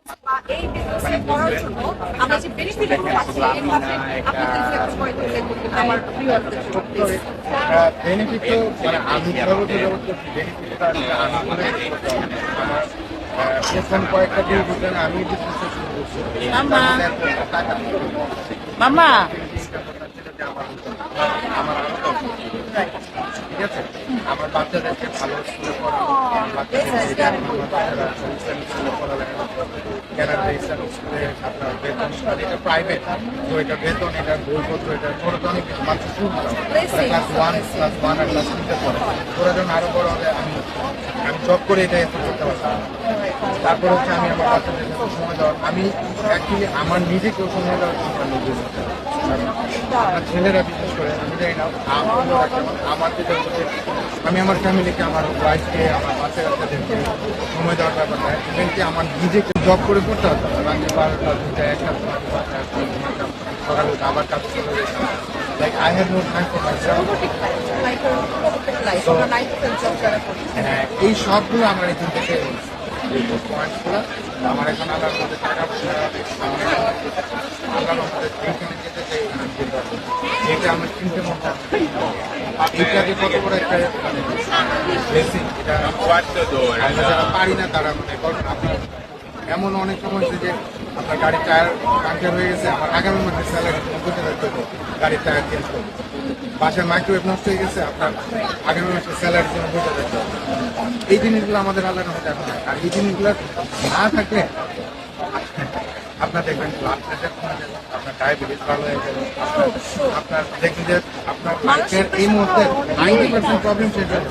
বা এই বিজনেস করার জন্য আমরা যে বেনিফিট গুলো পাচ্ছি এইভাবে আপনাদের যে একটা পয়েন্ট উল্লেখ করতে আমার ভিউয়ারদের জন্য please। বেনিফিট তো মানে আমি সর্বোচ্চ বেনিফিটটা আমি মনে করি আমার প্রথম কয়েকটা দিন বুঝলেন আমি বিজনেসে শুরু করছি মামা। টাকা মামা আমার ঠিক আছে আমার বাচ্চাদেরকে ভালো স্কুলে পড়ানো আমার বাচ্চাদেরকে ইসলামিক স্কুলে পড়ালেখা ক্যানাডা ইসলামিক স্কুলে আপনার বেতন এটা প্রাইভেট তো এটা বেতন এটা বইপত্র এটা খরচ অনেক কিছু মাত্র শুরু ক্লাস 1 আর ক্লাস 2 তে পড়ে ওরা যখন আরো বড় হবে আমি জব করে এটা এফোর্ড করতে পারবো তারপর হচ্ছে আমি আমার বাচ্চাদের সাথে সময় দেওয়ার আমি অ্যাকচুয়ালি আমার নিজেকেও সময় দেওয়ার জন্য আমি business করি। আমার ছেলেরা বিশেষ করে আমি জানি না আমার যেটা হচ্ছে আমি আমার ফ্যামিলিকে আমার ওয়াইফকে আমার বাচ্চা কাচ্চাদেরকে সময় দেওয়ার ব্যাপারটা ইভেন কি আমার নিজেকে জব করে করতে হতো রাত্রি 12টা 2টা 1টা সকালে আবার কাজ চলে যেতাম like I have no time for myself হ্যাঁ এই সবগুলো আমার এখান থেকে পয়েন্টসগুলো আমার এখন আলার মধ্যে টাকা পয়সা আলার মধ্যে যেখানে যেতে চাই যেটা আমার চিনতে মতো এটা যে কত বড় একটা ব্লেসিং এটা আমরা যারা পারি না তারা মনে করেন আপনার এমন অনেক সময় হচ্ছে যে আপনার গাড়ির টায়ার পাংচার হয়ে গেছে আমার আগামী মাসের স্যালারি 90,000 দেবো গাড়ির টায়ার চেঞ্জ করবো বাসায় মাইক্রোওয়েভ নষ্ট হয়ে গেছে আপনার আগামী মাসের স্যালারির জন্য 90,000 দেবো এই জিনিসগুলো আমাদের আলাদা মধ্যে এখন আর এই জিনিসগুলো না থাকলে আপনার দেখবেন ব্লাড প্রেশার কমে যাবে আপনার ডায়াবেটিস ভালো হয়ে যাবে আপনার দেখবেন যে আপনার লাইফের এই মুহূর্তে 90% প্রবলেম শেষ হয়ে যাবে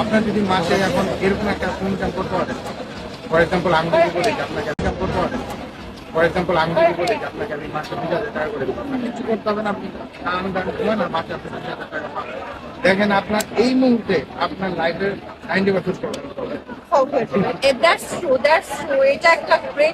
আপনার যদি মাসে এখন এরকম একটা ইনকাম করতে পারেন ফর এক্সাম্পল আমি যদি বলি যে আপনাকে ইনকাম করতে পারেন ফর এক্সাম্পল আমি যদি বলি যে আপনাকে আমি মাসে 20,000 টাকা করে দেবো আপনার কিছু করতে হবে না আপনি আমি ঘুমান না মাসে আপনি 20,000 টাকা পাবেন দেখেন আপনার এই মুহূর্তে আপনার লাইফের 90% প্রবলেম হবে That's true. It's একটা great